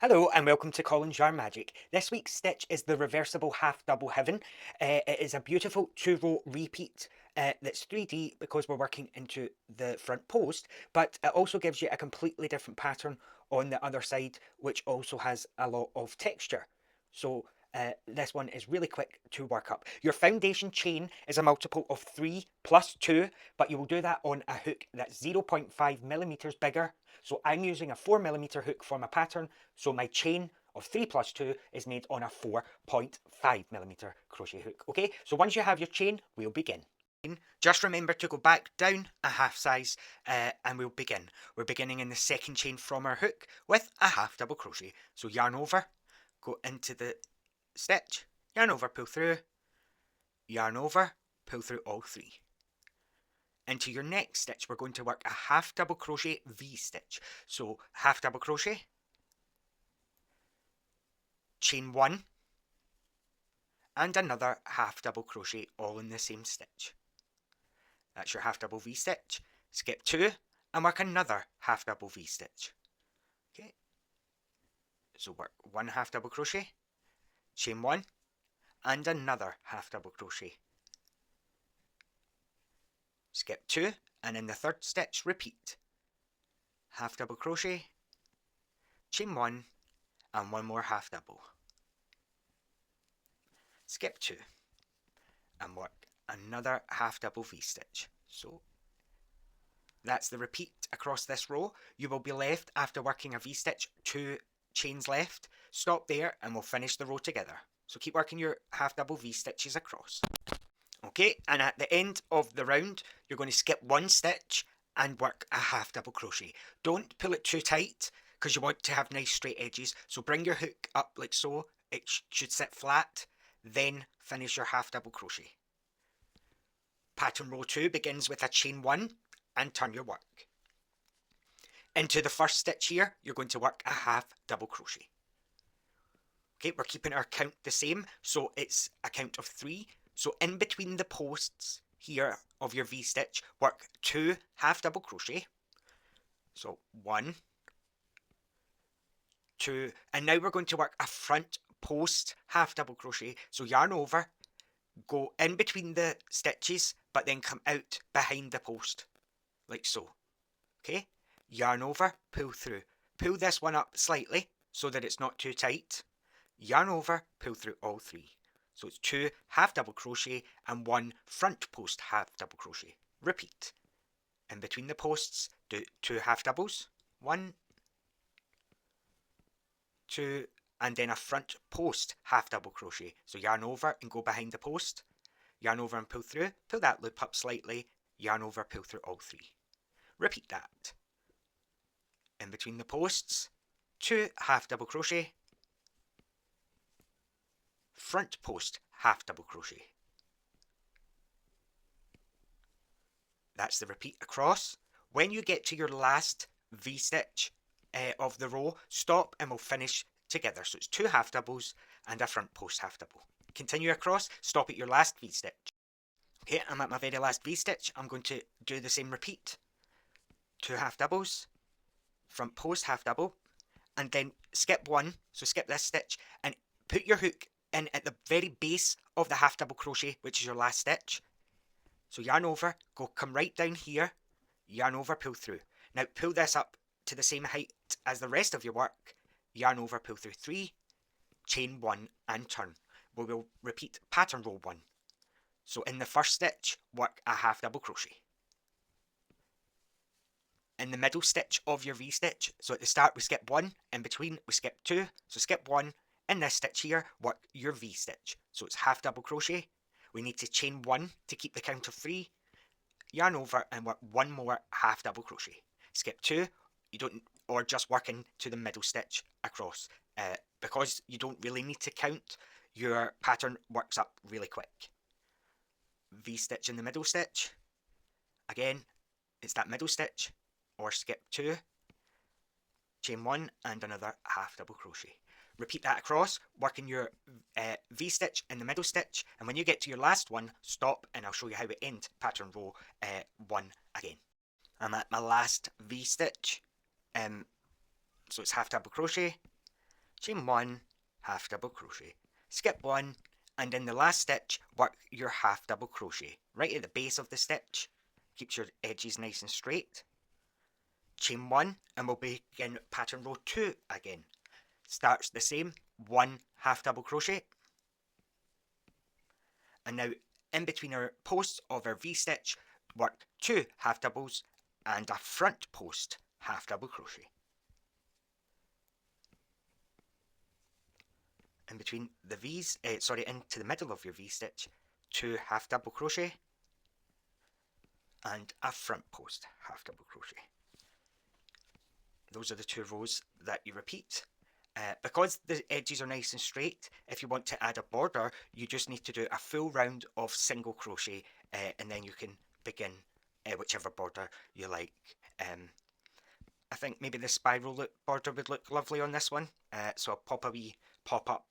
Hello and welcome to Colin's Yarn Magic. This week's stitch is the reversible half double heaven. It is a beautiful 2-row repeat that's 3D because we're working into the front post, but it also gives you a completely different pattern on the other side, which also has a lot of texture. So this one is really quick to work up. Your foundation chain is a multiple of 3 plus 2, but you will do that on a hook that's 0.5 millimeters bigger. So I'm using a 4mm hook for my pattern, so my chain of 3 plus 2 is made on a 4.5mm crochet hook. Okay, so once you have your chain, we'll begin. Just remember to go back down a half size and we'll begin. We're beginning in the second chain from our hook with a half double crochet. So yarn over, go into the stitch, yarn over, pull through, yarn over, pull through all three. Into your next stitch, we're going to work a half double crochet V-stitch. So half double crochet, chain 1, and another half double crochet all in the same stitch. That's your half double V-stitch. Skip 2 and work another half double V-stitch. Okay, so work 1 half double crochet, chain 1, and another half double crochet. Skip 2 and in the third stitch repeat. Half double crochet, chain 1, and one more half double. Skip 2 and work another half double V-stitch. So that's the repeat across this row. You will be left after working a V-stitch, 2 chains left. Stop there and we'll finish the row together. So keep working your half double V-stitches across. Okay, and at the end of the round, you're going to skip 1 stitch and work a half double crochet. Don't pull it too tight because you want to have nice straight edges. So bring your hook up like so. It should sit flat. Then finish your half double crochet. Pattern row 2 begins with a chain 1 and turn your work. Into the first stitch here, you're going to work a half double crochet. Okay, we're keeping our count the same, so it's a count of 3. So in between the posts here of your V-stitch, work 2 half double crochet. So 1, 2, and now we're going to work a front post half double crochet. So yarn over, go in between the stitches, but then come out behind the post, like so. Okay, yarn over, pull through. Pull this one up slightly so that it's not too tight. Yarn over, pull through all 3. So it's 2 half double crochet and 1 front post half double crochet. Repeat. In between the posts, do 2 half doubles. 1, 2, and then a front post half double crochet. So yarn over and go behind the post. Yarn over and pull through. Pull that loop up slightly. Yarn over, pull through all 3. Repeat that. In between the posts, 2 half double crochet, front post half double crochet. That's the repeat across. When you get to your last V-stitch of the row, stop and we'll finish together. So it's 2 half doubles and a front post half double. Continue across, stop at your last V-stitch. Okay, I'm at my very last V-stitch. I'm going to do the same repeat. 2 half doubles, front post half double, and then skip 1, so skip this stitch, and put your hook in at the very base of the half double crochet, which is your last stitch. So yarn over, come right down here, yarn over, pull through. Now pull this up to the same height as the rest of your work, yarn over, pull through 3, chain 1 and turn. We will repeat pattern row 1. So in the first stitch, work a half double crochet. In the middle stitch of your V-stitch, so at the start we skip 1, in between we skip 2, so skip 1, in this stitch here, work your V-stitch. So it's half double crochet, we need to chain 1 to keep the count of 3, yarn over and work 1 more half double crochet. Skip 2, you don't, or just work into the middle stitch across. Because you don't really need to count, your pattern works up really quick. V-stitch in the middle stitch, again, it's that middle stitch, or skip 2, chain 1 and another half double crochet. Repeat that across, working your V-stitch in the middle stitch, and when you get to your last one, stop and I'll show you how it ends pattern row 1 again. I'm at my last V-stitch, so it's half double crochet, chain 1, half double crochet, skip 1, and in the last stitch work your half double crochet right at the base of the stitch. Keeps your edges nice and straight. Chain 1 and we'll begin pattern row 2 again. Starts the same, 1 half double crochet, and now in between our posts of our V-stitch work 2 half doubles and a front post half double crochet. In between the V's, into the middle of your V-stitch, 2 half double crochet and a front post half double crochet. Those are the 2 rows that you repeat. Because the edges are nice and straight, if you want to add a border, you just need to do a full round of single crochet, and then you can begin whichever border you like. I think maybe the spiral border would look lovely on this one, so I'll pop a wee pop-up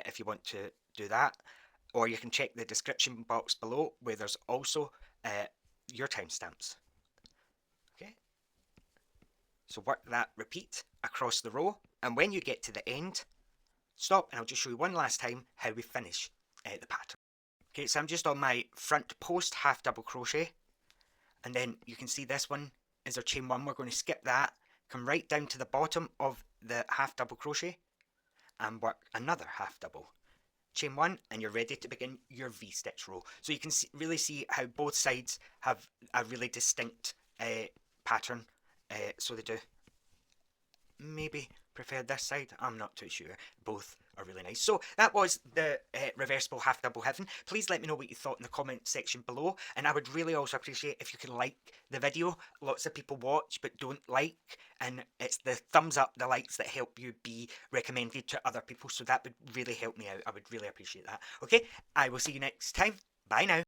if you want to do that, or you can check the description box below where there's also your timestamps. Okay, so work that repeat across the row, and when you get to the end, stop and I'll just show you one last time how we finish the pattern. Okay, so I'm just on my front post half double crochet, and then you can see this one is our chain 1. We're going to skip that, come right down to the bottom of the half double crochet and work another half double. Chain 1 and you're ready to begin your V-stitch row. So you can really see how both sides have a really distinct pattern, so they do. Maybe prefer this side, I'm not too sure. Both are really nice. So that was the reversible half double heaven. Please let me know what you thought in the comment section below, and I would really also appreciate if you can like the video. Lots of people watch but don't like, and it's the thumbs up, the likes that help you be recommended to other people, so that would really help me out. I would really appreciate that. Okay, I will see you next time. Bye now.